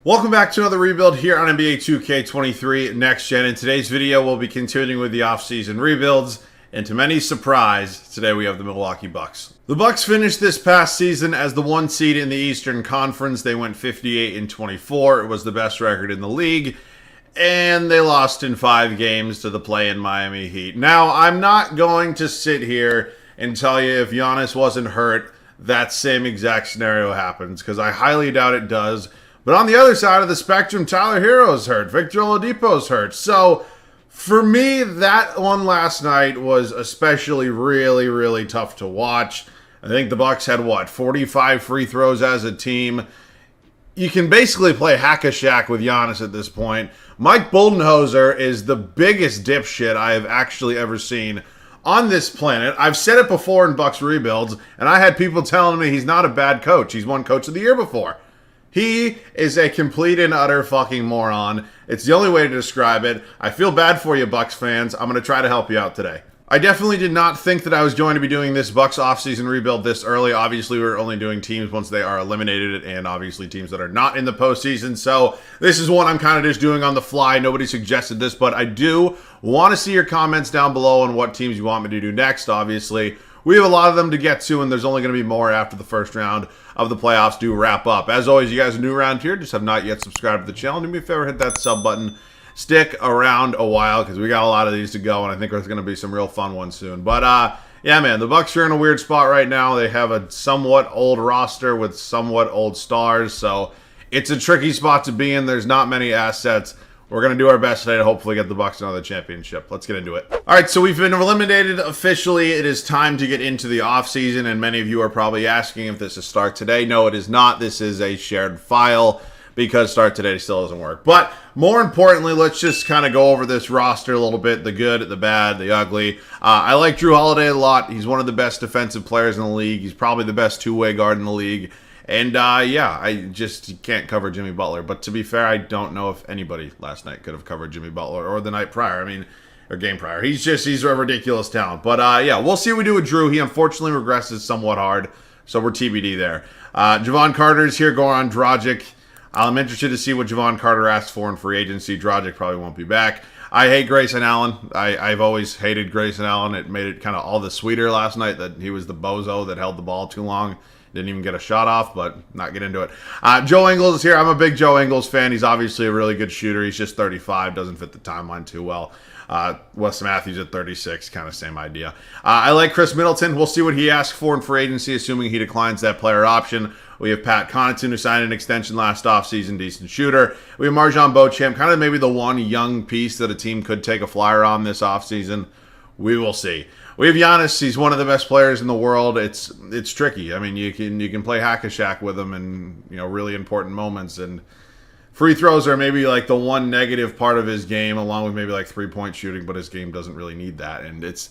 Welcome back to another rebuild here on NBA 2K23 Next Gen. In today's video, we'll be continuing with the offseason rebuilds. And to many surprise, today we have the Milwaukee Bucks. The Bucks finished this past season as the 1 seed in the Eastern Conference. They went 58-24. It was the best record in the league. And they lost in 5 games to the play-in Miami Heat. Now, I'm not going to sit here and tell you if Giannis wasn't hurt, that same exact scenario happens, because I highly doubt it does. But on the other side of the spectrum, Tyler Hero's hurt. Victor Oladipo's hurt. So, for me, that one last night was especially really tough to watch. I think the Bucks had, 45 free throws as a team. You can basically play hack-a-shack with Giannis at this point. Mike Budenholzer is the biggest dipshit I have actually ever seen on this planet. I've said it before in Bucks rebuilds, and I had people telling me he's not a bad coach. He's won Coach of the Year before. He is a complete and utter fucking moron. It's the only way to describe it. I feel bad for you, Bucks fans. I'm going to try to help you out today. I definitely did not think that I was going to be doing this Bucks offseason rebuild this early. Obviously, we're only doing teams once they are eliminated, and obviously teams that are not in the postseason. So this is one I'm kind of just doing on the fly. Nobody suggested this, but I do want to see your comments down below on what teams you want me to do next, obviously. We have a lot of them to get to, and there's only going to be more after the first round of the playoffs do wrap up. As always, you guys are new around here, just have not yet subscribed to the channel. Do me a favor, hit that sub button. Stick around a while, because we got a lot of these to go, and I think there's going to be some real fun ones soon. But, yeah, man, the Bucks are in a weird spot right now. They have a somewhat old roster with somewhat old stars, so it's a tricky spot to be in. There's not many assets. We're going to do our best today to hopefully get the Bucks another championship. Let's get into it. All right, so we've been eliminated officially. It is time to get into the offseason, and many of you are probably asking if this is Start Today. No, it is not. This is a shared file because Start Today still doesn't work. But more importantly, let's just kind of go over this roster a little bit, the good, the bad, the ugly. I like Drew Holiday a lot. He's one of the best defensive players in the league. He's probably the best two-way guard in the league. And, yeah, I just can't cover Jimmy Butler. But to be fair, I don't know if anybody last night could have covered Jimmy Butler or the night prior. I mean, or game prior. He's a ridiculous talent. But, yeah, we'll see what we do with Drew. He unfortunately regresses somewhat hard, so we're TBD there. Javon Carter's here going on Dragic. I'm interested to see what Javon Carter asks for in free agency. Dragic probably won't be back. I hate Grayson Allen. I've always hated Grayson Allen. It made it kind of all the sweeter last night that he was the bozo that held the ball too long. Didn't even get a shot off, but not get into it. Joe Ingles is here. I'm a big Joe Ingles fan. He's obviously a really good shooter. He's just 35. Doesn't fit the timeline too well. Wes Matthews at 36. Kind of same idea. I like Chris Middleton. We'll see what he asks for in free agency, assuming he declines that player option. We have Pat Connaughton, who signed an extension last offseason. Decent shooter. We have Marjon Beauchamp. Kind of maybe the one young piece that a team could take a flyer on this offseason. We will see. We have Giannis. He's one of the best players in the world. It's tricky. I mean, you can play hack-a-shack with him in really important moments, and free throws are maybe like the one negative part of his game, along with maybe like 3-point shooting. But his game doesn't really need that, and it's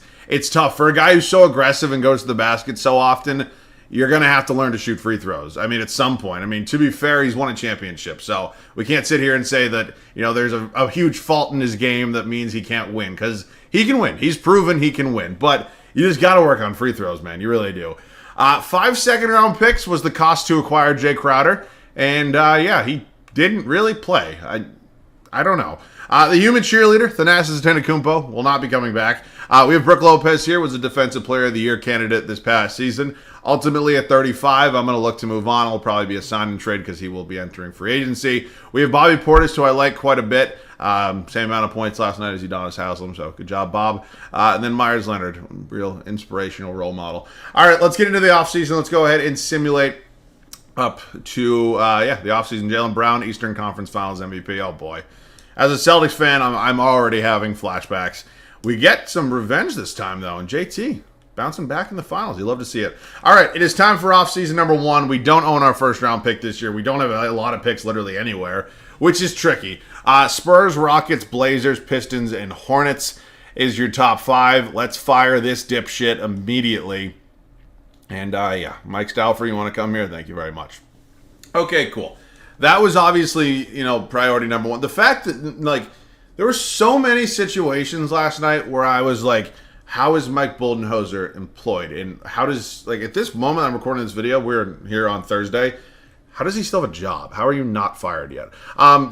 tough for a guy who's so aggressive and goes to the basket so often. You're going to have to learn to shoot free throws. I mean, at some point. I mean, to be fair, he's won a championship. So we can't sit here and say that, there's a huge fault in his game that means he can't win. Because he can win. He's proven he can win. But you just got to work on free throws, man. You really do. 5 second-round picks was the cost to acquire Jay Crowder. And, yeah, he didn't really play. I don't know. The human cheerleader, Thanasis Antetokounmpo, will not be coming back. We have Brook Lopez here, was a Defensive Player of the Year candidate this past season. Ultimately, at 35, I'm going to look to move on. It'll probably be a sign and trade because he will be entering free agency. We have Bobby Portis, who I like quite a bit. Same amount of points last night as Udonis Haslem, so good job, Bob. And then Myers Leonard, real inspirational role model. All right, let's get into the offseason. Let's go ahead and simulate up to, the offseason. Jaylen Brown, Eastern Conference Finals MVP. Oh, boy. As a Celtics fan, I'm already having flashbacks. We get some revenge this time, though, and JT bouncing back in the finals. You love to see it. All right, it is time for offseason number 1. We don't own our first-round pick this year. We don't have a lot of picks literally anywhere, which is tricky. Spurs, Rockets, Blazers, Pistons, and Hornets is your top 5. Let's fire this dipshit immediately. And, yeah, Mike Stauffer, you want to come here? Thank you very much. Okay, cool. That was obviously, priority number 1. The fact that, there were so many situations last night where I was like, how is Mike Budenholzer employed? And how does, at this moment I'm recording this video, we're here on Thursday. How does he still have a job? How are you not fired yet?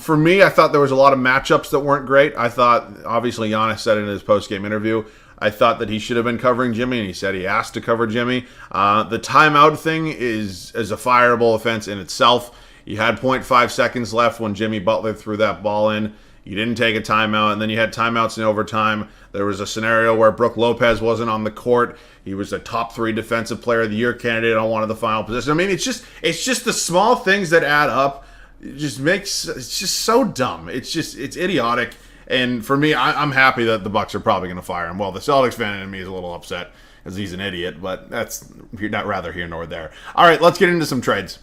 For me, I thought there was a lot of matchups that weren't great. I thought, obviously, Giannis said in his post-game interview, I thought that he should have been covering Jimmy, and he said he asked to cover Jimmy. The timeout thing is a fireable offense in itself. You had 0.5 seconds left when Jimmy Butler threw that ball in. You didn't take a timeout, and then you had timeouts in overtime. There was a scenario where Brook Lopez wasn't on the court. He was a top 3 defensive player of the year candidate on one of the final positions. I mean, it's just the small things that add up. It's just so dumb. It's idiotic. And for me, I'm happy that the Bucks are probably going to fire him. Well, the Celtics fan in me is a little upset because he's an idiot, but that's not rather here nor there. All right, let's get into some trades.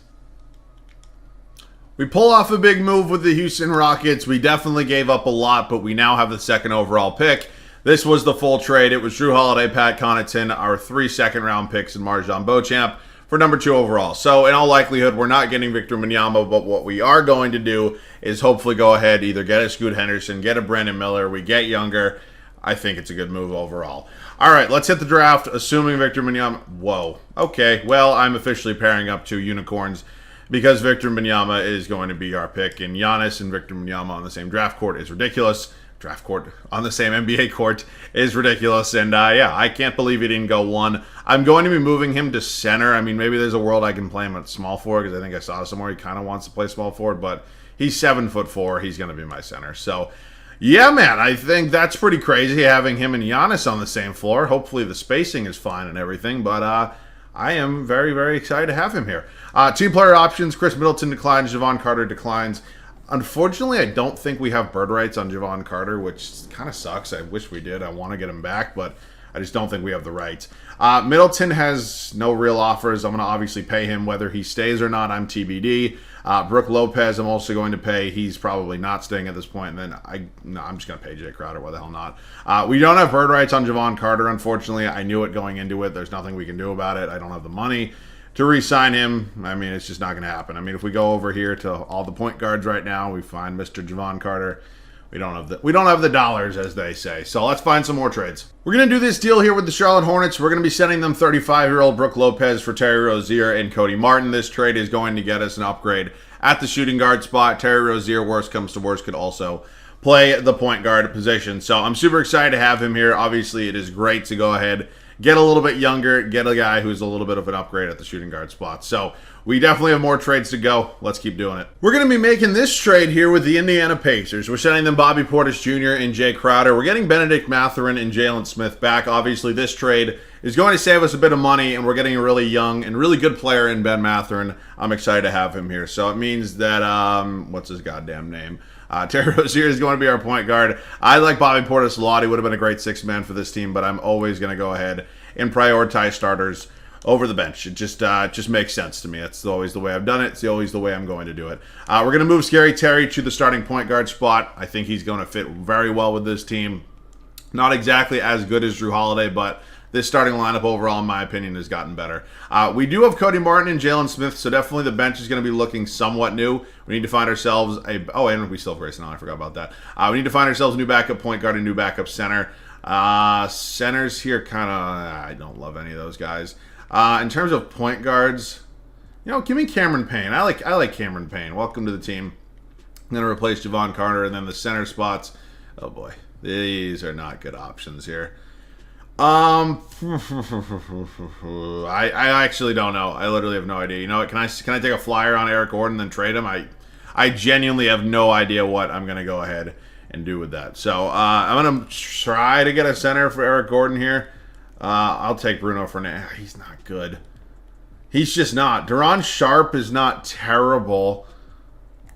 We pull off a big move with the Houston Rockets. We definitely gave up a lot, but we now have the 2nd overall pick. This was the full trade. It was Drew Holiday, Pat Connaughton, our 3 second-round picks, and Marjon Beauchamp for number 2 overall. So in all likelihood, we're not getting Victor Wembanyama, but what we are going to do is hopefully go ahead, either get a Scoot Henderson, get a Brandon Miller, we get younger. I think it's a good move overall. All right, let's hit the draft, assuming Victor Wembanyama. Whoa. Okay, well, I'm officially pairing up 2 unicorns because Victor Wembanyama is going to be our pick, and Giannis and Victor Wembanyama on the same draft court is ridiculous. Draft court on the same NBA court is ridiculous, and yeah, I can't believe he didn't go 1. I'm going to be moving him to center. I mean, maybe there's a world I can play him at small forward because I think I saw somewhere he kind of wants to play small forward, but he's 7'4". He's going to be my center. So, yeah, man, I think that's pretty crazy having him and Giannis on the same floor. Hopefully the spacing is fine and everything, but I am very, very excited to have him here. 2 player options. Chris Middleton declines. Javon Carter declines. Unfortunately, I don't think we have bird rights on Javon Carter, which kind of sucks. I wish we did. I want to get him back, but I just don't think we have the rights. Middleton has no real offers. I'm going to obviously pay him whether he stays or not. I'm TBD. Brook Lopez, I'm also going to pay. He's probably not staying at this point. And then I'm just going to pay Jay Crowder. Why the hell not? We don't have bird rights on Javon Carter, unfortunately. I knew it going into it. There's nothing we can do about it. I don't have the money to re-sign him. I mean, it's just not going to happen. I mean, if we go over here to all the point guards right now, we find Mr. Javon Carter. We don't have the dollars, as they say. So let's find some more trades. We're going to do this deal here with the Charlotte Hornets. We're going to be sending them 35-year-old Brook Lopez for Terry Rozier and Cody Martin. This trade is going to get us an upgrade at the shooting guard spot. Terry Rozier, worst comes to worst, could also play the point guard position. So I'm super excited to have him here. Obviously, it is great to go ahead, get a little bit younger, get a guy who's a little bit of an upgrade at the shooting guard spot. So we definitely have more trades to go. Let's keep doing it. We're going to be making this trade here with the Indiana Pacers. We're sending them Bobby Portis Jr. and Jay Crowder. We're getting Benedict Mathurin and Jalen Smith back. Obviously, this trade is going to save us a bit of money, and we're getting a really young and really good player in Ben Mathurin. I'm excited to have him here. So it means that, what's his goddamn name? Terry Rozier is going to be our point guard. I like Bobby Portis a lot. He would have been a great 6th man for this team, but I'm always going to go ahead and prioritize starters over the bench. It just makes sense to me. That's always the way I've done it. It's always the way I'm going to do it. We're going to move Scary Terry to the starting point guard spot. I think he's going to fit very well with this team. Not exactly as good as Drew Holiday, but this starting lineup overall, in my opinion, has gotten better. We do have Cody Martin and Jalen Smith, so definitely the bench is going to be looking somewhat new. We need to find ourselves and we still have Grayson Allen. I forgot about that. We need to find ourselves a new backup point guard and new backup center. Centers here, I don't love any of those guys. In terms of point guards, give me Cameron Payne. I like Cameron Payne. Welcome to the team. I'm going to replace Javon Carter, and then the center spots. Oh boy, these are not good options here. I actually don't know. I literally have no idea. You know what? Can I take a flyer on Eric Gordon and then trade him? I genuinely have no idea what I'm going to go ahead and do with that. So I'm going to try to get a center for Eric Gordon here. I'll take Bruno Fernandez. He's not good. He's just not. Deron Sharp is not terrible.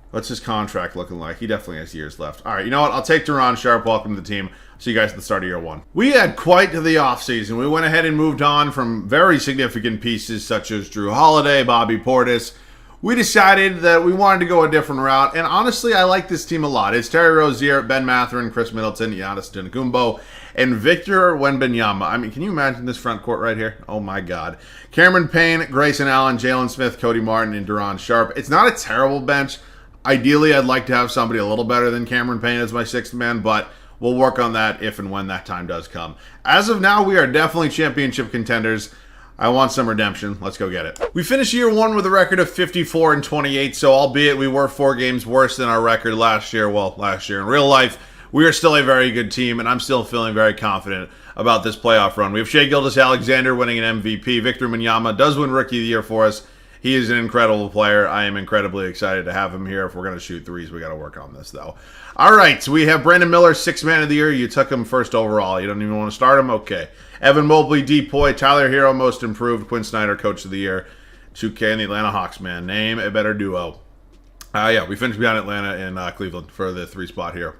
What's his contract looking like? He definitely has years left. All right, you know what? I'll take Deron Sharp. Welcome to the team. See you guys at the start of year 1. We had quite the offseason. We went ahead and moved on from very significant pieces such as Drew Holiday, Bobby Portis. We decided that we wanted to go a different route, and honestly, I like this team a lot. It's Terry Rozier, Ben Mathurin, Chris Middleton, Giannis Antetokounmpo, and Victor Wembanyama. I mean, can you imagine this front court right here? Oh my God. Cameron Payne, Grayson Allen, Jalen Smith, Cody Martin, and Deron Sharp. It's not a terrible bench. Ideally, I'd like to have somebody a little better than Cameron Payne as my 6th man, but we'll work on that if and when that time does come. As of now, we are definitely championship contenders. I want some redemption. Let's go get it. We finished year one with a record of 54-28, so albeit we were 4 games worse than our record last year, well, last year in real life, we are still a very good team, and I'm still feeling very confident about this playoff run. We have Shai Gilgeous-Alexander winning an MVP. Victor Wembanyama does win Rookie of the Year for us. He is an incredible player. I am incredibly excited to have him here. If we're going to shoot threes, we got to work on this, though. All right, so we have Brandon Miller, 6th man of the year. You took him first overall. You don't even want to start him? Okay. Evan Mobley, Depoy, Tyler Hero, most improved. Quinn Snyder, coach of the year. Chuki and the Atlanta Hawks, man. Name a better duo. Yeah, we finished behind Atlanta and Cleveland for the 3 spot here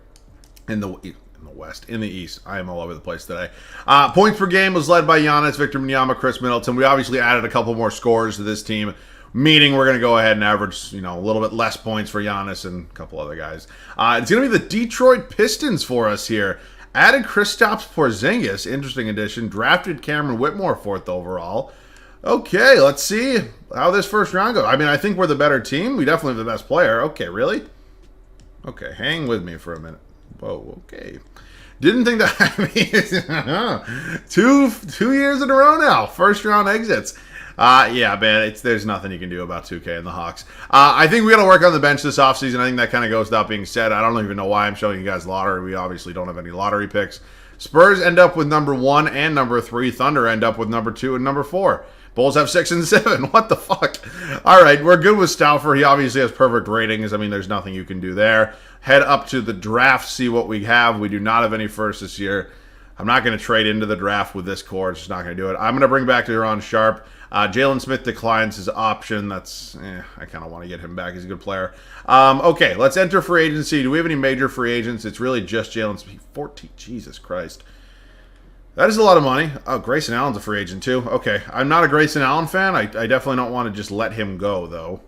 in the West, in the East. I am all over the place today. Points per game was led by Giannis, Victor Wembanyama, Chris Middleton. We obviously added a couple more scorers to this team, meaning we're going to go ahead and average, a little bit less points for Giannis and a couple other guys. It's going to be the Detroit Pistons for us here. Added Kristaps Porzingis, interesting addition. Drafted Cameron Whitmore 4th overall. Okay, let's see how this first round goes. I mean, I think we're the better team. We definitely have the best player. Okay, really? Okay, hang with me for a minute. Whoa, okay. Didn't think that. I mean, two years in a row now. First round exits. Yeah, man, there's nothing you can do about 2K and the Hawks. I think we got to work on the bench this offseason. I think that kind of goes without being said. I don't even know why I'm showing you guys lottery. We obviously don't have any lottery picks. Spurs end up with number 1 and number 3. Thunder end up with number 2 and number 4. Bulls have 6 and 7. What the fuck? All right, we're good with Stauffer. He obviously has perfect ratings. I mean, there's nothing you can do there. Head up to the draft, see what we have. We do not have any first this year. I'm not going to trade into the draft with this core. It's just not going to do it. I'm going to bring back De'Aaron Sharp. Jalen Smith declines his option. That's, I kind of want to get him back. He's a good player. Okay, let's enter free agency. Do we have any major free agents? It's really just Jalen Smith. 14, Jesus Christ. That is a lot of money. Oh, Grayson Allen's a free agent too. Okay, I'm not a Grayson Allen fan. I definitely don't want to just let him go, though.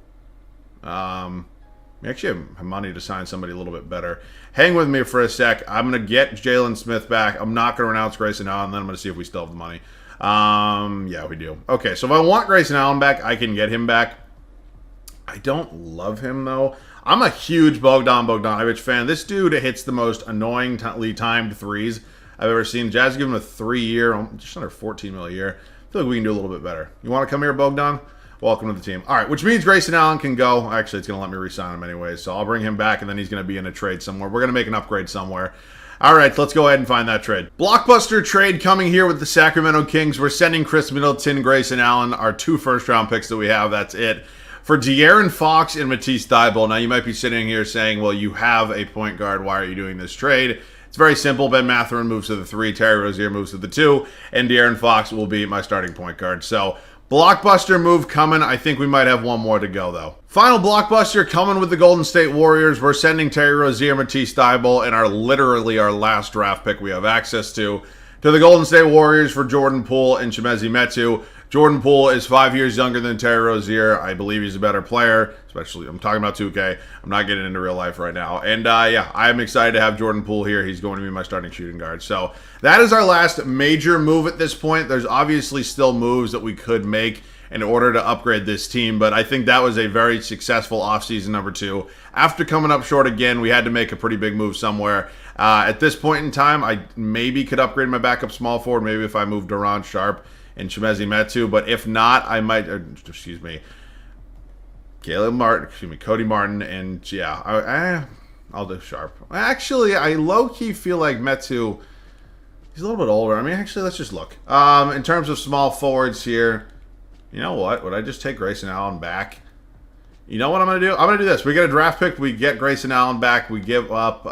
We actually have money to sign somebody a little bit better. Hang with me for a sec. I'm going to get Jalen Smith back. I'm not going to renounce Grayson Allen. Then I'm going to see if we still have the money. Yeah, we do. Okay, so if I want Grayson Allen back, I can get him back. I don't love him, though. I'm a huge Bogdanovich fan. This dude hits the most annoyingly timed threes I've ever seen. Jazz give him a 3-year, just under $14 million a year. I feel like we can do a little bit better. You want to come here, Bogdan? Welcome to the team. All right, which means Grayson Allen can go. Actually, it's going to let me re-sign him anyways, so I'll bring him back, and then he's going to be in a trade somewhere. We're going to make an upgrade somewhere. All right, let's go ahead and find that trade. Blockbuster trade coming here with the Sacramento Kings. We're sending Chris Middleton, Grayson Allen, our 2 first-round picks that we have. That's it. For De'Aaron Fox and Matisse Thybulle. Now, you might be sitting here saying, well, you have a point guard. Why are you doing this trade? It's very simple. Ben Mathurin moves to the 3. Terry Rozier moves to the 2. And De'Aaron Fox will be my starting point guard. So, blockbuster move coming. I think we might have one more to go, though. Final blockbuster coming with the Golden State Warriors. We're sending Terry Rozier, Matisse Thybulle, and literally our last draft pick we have access to the Golden State Warriors for Jordan Poole and Chimezie Metu. Jordan Poole is 5 years younger than Terry Rozier. I believe he's a better player, especially, I'm talking about 2K. I'm not getting into real life right now. And yeah, I'm excited to have Jordan Poole here. He's going to be my starting shooting guard. So that is our last major move at this point. There's obviously still moves that we could make in order to upgrade this team, but I think that was a very successful offseason number 2. After coming up short again, we had to make a pretty big move somewhere. At this point in time, I maybe could upgrade my backup small forward, maybe if I moved De'Aaron Sharp and Chimezie Metu, but if not, I might, Cody Martin, and yeah, I'll do Sharp. Actually, I low-key feel like Metu, he's a little bit older. I mean, actually, let's just look. In terms of small forwards here, you know what? Would I just take Grayson Allen back? You know what I'm going to do? I'm going to do this. We get a draft pick. We get Grayson Allen back. We give up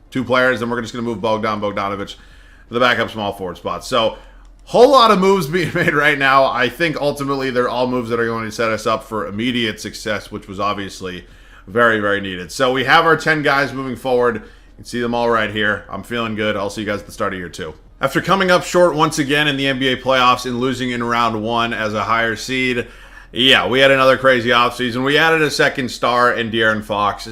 2 players, and we're just going to move Bogdanovich to the backup small forward spot. So, whole lot of moves being made right now. I think ultimately they're all moves that are going to set us up for immediate success, which was obviously very, very needed. So we have our 10 guys moving forward. You can see them all right here. I'm feeling good. I'll see you guys at the start of year 2. After coming up short once again in the NBA playoffs and losing in round 1 as a higher seed, yeah, we had another crazy offseason. We added a second star in De'Aaron Fox.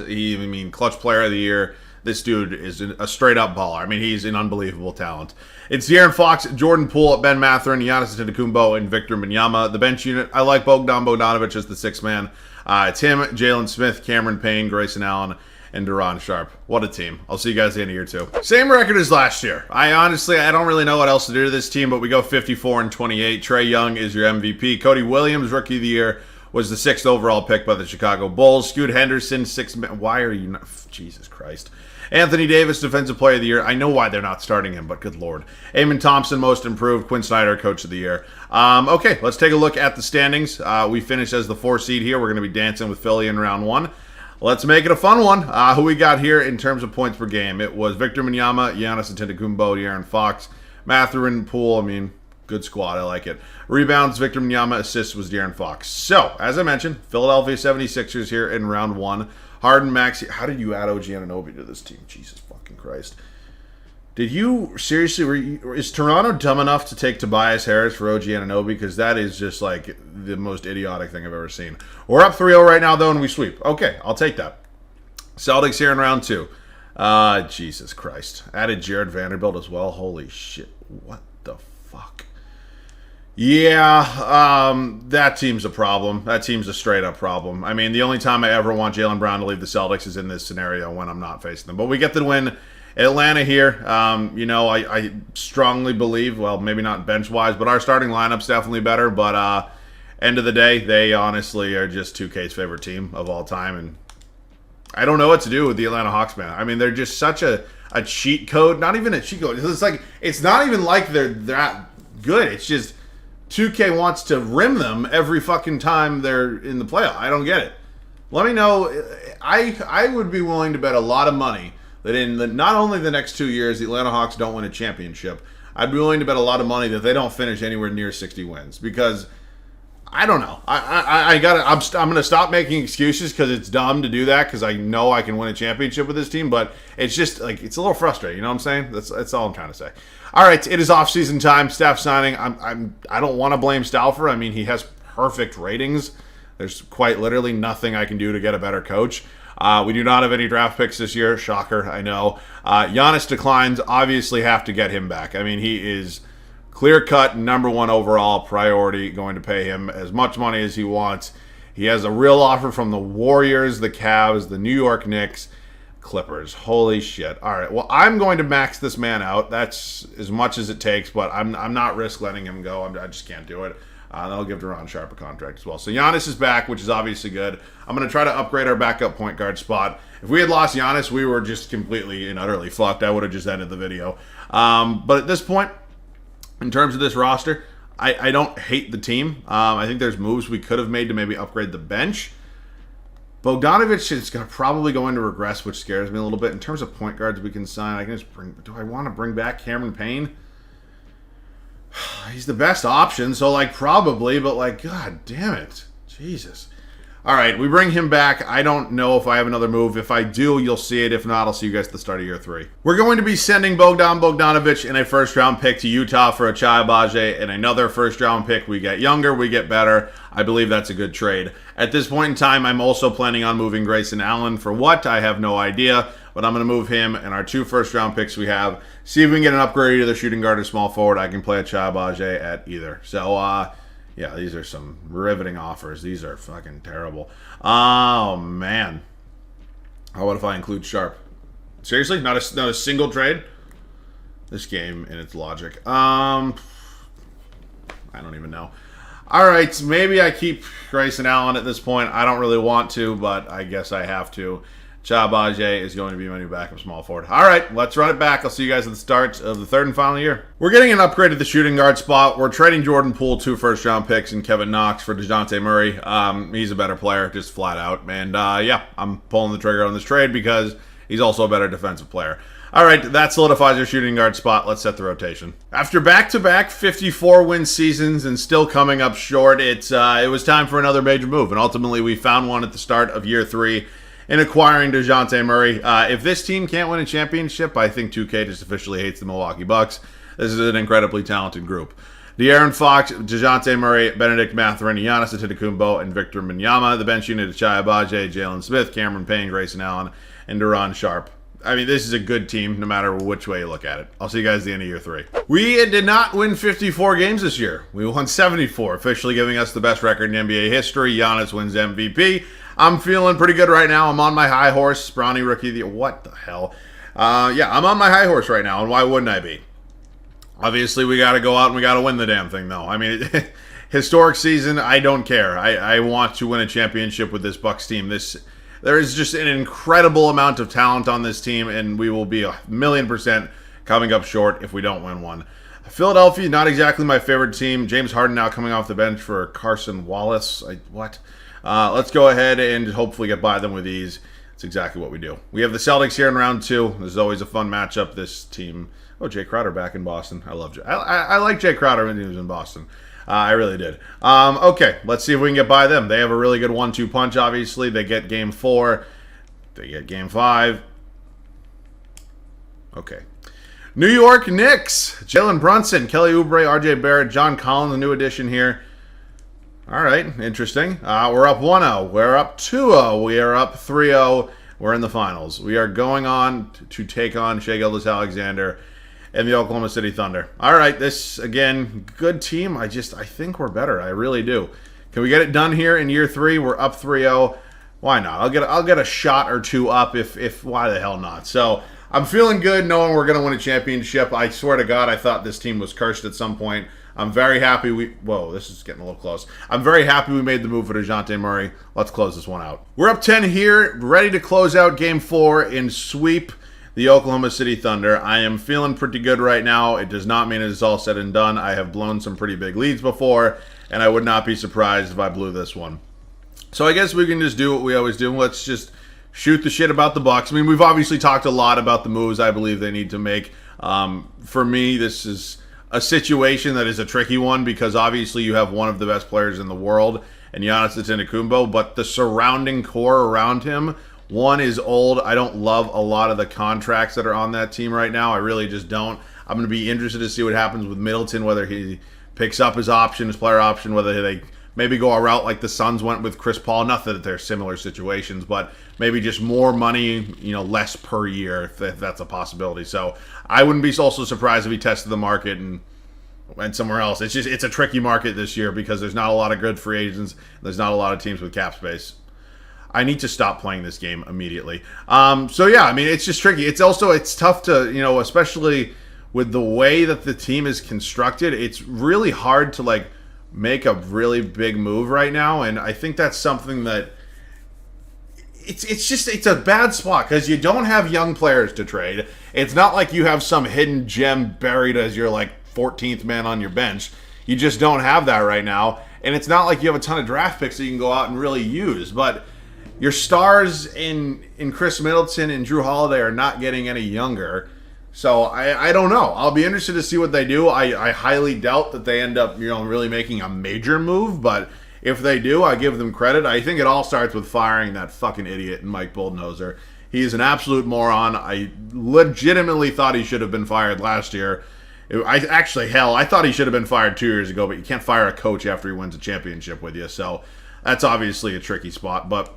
Clutch player of the year. This dude is a straight-up baller. I mean, he's an unbelievable talent. It's De'Aaron Fox, Jordan Poole, Ben Mathurin, Giannis Antetokounmpo, and Victor Wembanyama. The bench unit, I like Bogdanovich as the 6th man. It's him, Jalen Smith, Cameron Payne, Grayson Allen, and Duran Sharp. What a team. I'll see you guys at the end of year 2. Same record as last year. I don't really know what else to do to this team, but we go 54-28. Trae Young is your MVP. Cody Williams, Rookie of the Year, was the 6th overall pick by the Chicago Bulls. Scoot Henderson, 6th. Why are you not? Jesus Christ. Anthony Davis, Defensive Player of the Year. I know why they're not starting him, but good Lord. Eamon Thompson, Most Improved. Quinn Snyder, Coach of the Year. Okay, let's take a look at the standings. We finished as the 4 seed here. We're going to be dancing with Philly in round 1. Let's make it a fun one. Who we got here in terms of points per game? It was Victor Wembanyama, Giannis Antetokounmpo, De'Aaron Fox, Mathurin, Poole. I mean, good squad. I like it. Rebounds, Victor Wembanyama. Assists was De'Aaron Fox. So, as I mentioned, Philadelphia 76ers here in round 1. Harden, Maxey. How did you add OG Anunoby to this team? Jesus fucking Christ. Did you seriously? Is Toronto dumb enough to take Tobias Harris for OG Anunoby? Because that is just like the most idiotic thing I've ever seen. We're up 3-0 right now, though, and we sweep. Okay, I'll take that. Celtics here in round 2. Jesus Christ. Added Jared Vanderbilt as well. Holy shit. What the fuck? Yeah, that team's a problem. That team's a straight-up problem. I mean, the only time I ever want Jaylen Brown to leave the Celtics is in this scenario when I'm not facing them. But we get the win. Atlanta here, I strongly believe, well, maybe not bench-wise, but our starting lineup's definitely better. But end of the day, they honestly are just 2K's favorite team of all time. And I don't know what to do with the Atlanta Hawks, man. I mean, they're just such a cheat code. Not even a cheat code. It's not even like they're that good. It's just 2K wants to rim them every fucking time they're in the playoff. I don't get it. Let me know. I would be willing to bet a lot of money that in not only the next 2 years the Atlanta Hawks don't win a championship, I'd be willing to bet a lot of money that they don't finish anywhere near 60 wins. Because I don't know. I'm gonna stop making excuses because it's dumb to do that because I know I can win a championship with this team, but it's just like it's a little frustrating. You know what I'm saying? That's all I'm trying to say. All right, it is off-season time. Staff signing. I don't want to blame Stauffer. I mean, he has perfect ratings. There's quite literally nothing I can do to get a better coach. We do not have any draft picks this year. Shocker, I know. Giannis declines. Obviously have to get him back. I mean, he is clear-cut number 1 overall priority. Going to pay him as much money as he wants. He has a real offer from the Warriors, the Cavs, the New York Knicks, Clippers. Holy shit. All right, well, I'm going to max this man out. That's as much as it takes, but I'm not risk letting him go. I just can't do it. That'll give Duran Sharp a contract as well. So Giannis is back, which is obviously good. I'm going to try to upgrade our backup point guard spot. If we had lost Giannis, we were just completely and utterly fucked. I would have just ended the video. But at this point, in terms of this roster, I don't hate the team. I think there's moves we could have made to maybe upgrade the bench. Bogdanovic is going to probably go into regress, which scares me a little bit. In terms of point guards we can sign, I can just do I want to bring back Cameron Payne? He's the best option, so probably, but god damn it. Jesus. All right, we bring him back. I don't know if I have another move. If I do, you'll see it. If not, I'll see you guys at the start of year 3. We're going to be sending Bogdanovic in a first-round pick to Utah for a Chai Agbaje and another first-round pick. We get younger, we get better. I believe that's a good trade. At this point in time, I'm also planning on moving Grayson Allen. For what? I have no idea, but I'm going to move him and our 2 first-round picks we have. See if we can get an upgrade to the shooting guard or small forward. I can play a Chai Agbaje at either. So, yeah, these are some riveting offers. These are fucking terrible. Oh, man. How about if I include Sharp? Seriously? Not a single trade? This game and its logic. I don't even know. All right, maybe I keep Grayson Allen at this point. I don't really want to, but I guess I have to. Chai Agbaje is going to be my new backup small forward. All right, let's run it back. I'll see you guys at the start of the 3rd and final year. We're getting an upgrade at the shooting guard spot. We're trading Jordan Poole 2 first-round picks and Kevin Knox for DeJounte Murray. He's a better player, just flat out. And, yeah, I'm pulling the trigger on this trade because he's also a better defensive player. All right, that solidifies our shooting guard spot. Let's set the rotation. After back-to-back 54-win seasons and still coming up short, it was time for another major move. And ultimately, we found one at the start of year 3. In acquiring DeJounte Murray. If this team can't win a championship, I think 2K just officially hates the Milwaukee Bucks. This is an incredibly talented group. De'Aaron Fox, DeJounte Murray, Benedict Mathurin, Giannis Antetokounmpo, and Victor Wembanyama. The bench unit of Chai Agbaje, Jalen Smith, Cameron Payne, Grayson Allen, and Duran Sharp. I mean, this is a good team no matter which way you look at it. I'll see you guys at the end of year 3. We did not win 54 games this year. We won 74, officially giving us the best record in NBA history. Giannis wins MVP. I'm feeling pretty good right now. I'm on my high horse. Bronny Rookie of the Year. What the hell? Yeah, I'm on my high horse right now, and why wouldn't I be? Obviously, we got to go out and we got to win the damn thing, though. I mean, historic season, I don't care. I want to win a championship with this Bucks team. There is just an incredible amount of talent on this team, and we will be 1,000,000% coming up short if we don't win one. Philadelphia, not exactly my favorite team. James Harden now coming off the bench for Carson Wallace. What? Let's go ahead and hopefully get by them with ease. That's exactly what we do. We have the Celtics here in round 2. This is always a fun matchup. This team. Oh, Jay Crowder back in Boston. I love Jay. I like Jay Crowder when he was in Boston. I really did. Okay, let's see if we can get by them. They have a really good 1-2 punch, obviously. They get game 4. They get game 5. Okay. New York Knicks. Jalen Brunson, Kelly Oubre, RJ Barrett, John Collins, a new addition here. All right, interesting. We're up 1-0. We're up 2-0. We are up 3-0. We're in the finals. We are going on to take on Shai Gilgeous-Alexander and the Oklahoma City Thunder. All right, this, again, good team. I think we're better. I really do. Can we get it done here in year 3? We're up 3-0. Why not? I'll get a shot or two up if why the hell not? So I'm feeling good knowing we're going to win a championship. I swear to God, I thought this team was cursed at some point. I'm very happy whoa, this is getting a little close. I'm very happy we made the move for DeJounte Murray. Let's close this one out. We're up 10 here, ready to close out game 4 and sweep the Oklahoma City Thunder. I am feeling pretty good right now. It does not mean it is all said and done. I have blown some pretty big leads before, and I would not be surprised if I blew this one. So I guess we can just do what we always do. Let's just shoot the shit about the Bucks. I mean, we've obviously talked a lot about the moves I believe they need to make. For me, this is a situation that is a tricky one because obviously you have one of the best players in the world and Giannis Antetokounmpo, but the surrounding core around him, one is old. I don't love a lot of the contracts that are on that team right now. I really just don't. I'm going to be interested to see what happens with Middleton, whether he picks up his option, his player option, whether they maybe go a route like the Suns went with Chris Paul. Not that they're similar situations, but maybe just more money, less per year, if that's a possibility. So I wouldn't be also surprised if he tested the market and went somewhere else. It's a tricky market this year because there's not a lot of good free agents. There's not a lot of teams with cap space. I need to stop playing this game immediately. So yeah, I mean, it's just tricky. It's tough to, especially with the way that the team is constructed, it's really hard to make a really big move right now. And I think that's something that it's a bad spot because you don't have young players to trade. It's not like you have some hidden gem buried as your 14th man on your bench. You just don't have that right now. And it's not like you have a ton of draft picks that you can go out and really use. But your stars in Chris Middleton and Drew Holiday are not getting any younger. So I don't know. I'll be interested to see what they do. I highly doubt that they end up really making a major move. But if they do, I give them credit. I think it all starts with firing that fucking idiot Mike Budenholzer. He's an absolute moron. I legitimately thought he should have been fired last year. I thought he should have been fired 2 years ago, but you can't fire a coach after he wins a championship with you. So that's obviously a tricky spot. But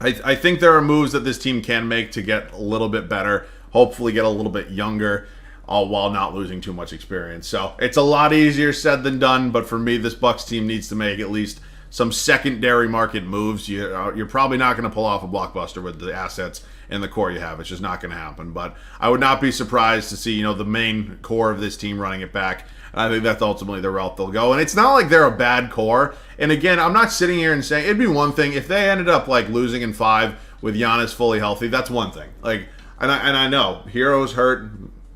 I think there are moves that this team can make to get a little bit better, hopefully get a little bit younger, all while not losing too much experience. So it's a lot easier said than done, but for me, this Bucks team needs to make at least some secondary market moves. You're probably not going to pull off a blockbuster with the assets and the core you have. It's just not going to happen. But I would not be surprised to see, the main core of this team running it back. And I think that's ultimately the route they'll go. And it's not like they're a bad core. And again, I'm not sitting here and saying it'd be one thing if they ended up losing in 5 with Giannis fully healthy. That's one thing. And I know Hero's hurt.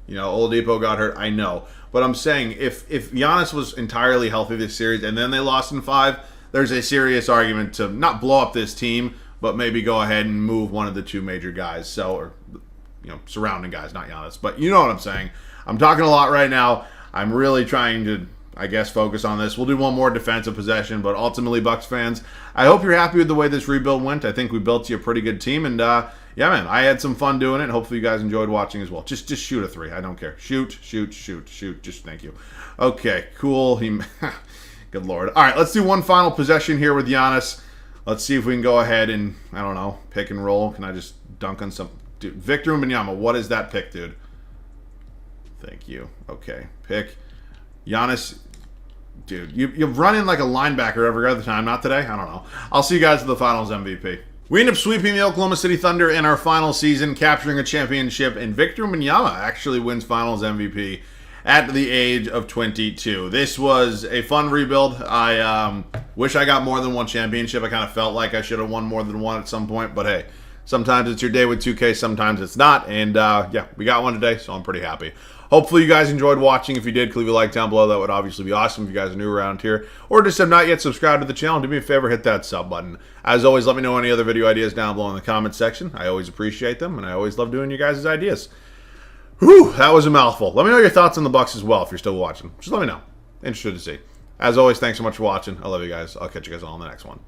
Oladipo got hurt. I know. But I'm saying if Giannis was entirely healthy this series and then they lost in 5, there's a serious argument to not blow up this team, but maybe go ahead and move one of the 2 major guys. Or surrounding guys, not Giannis. But you know what I'm saying. I'm talking a lot right now. I'm really trying to, focus on this. We'll do one more defensive possession, but ultimately, Bucks fans, I hope you're happy with the way this rebuild went. I think we built you a pretty good team, and yeah, man, I had some fun doing it. Hopefully, you guys enjoyed watching as well. Just shoot a 3. I don't care. Shoot. Just thank you. Okay, cool. Good Lord. All right, let's do one final possession here with Giannis. Let's see if we can go ahead and, pick and roll. Can I just dunk on some? Dude, Victor Wembanyama, what is that pick, dude? Thank you. Okay, pick. Giannis. Dude, you run in like a linebacker every other time. Not today. I don't know. I'll see you guys at the Finals MVP. We end up sweeping the Oklahoma City Thunder in our final season, capturing a championship, and Victor Wembanyama actually wins Finals MVP at the age of 22. This was a fun rebuild. I wish I got more than one championship. I kind of felt like I should have won more than one at some point, but hey, sometimes it's your day with 2K, sometimes it's not, and yeah, we got one today, so I'm pretty happy. Hopefully you guys enjoyed watching. If you did, leave a like down below. That would obviously be awesome if you guys are new around here. Or just have not yet subscribed to the channel, do me a favor, hit that sub button. As always, let me know any other video ideas down below in the comment section. I always appreciate them, and I always love doing you guys' ideas. Whew, that was a mouthful. Let me know your thoughts on the Bucks as well if you're still watching. Just let me know. Interested to see. As always, thanks so much for watching. I love you guys. I'll catch you guys all in the next one.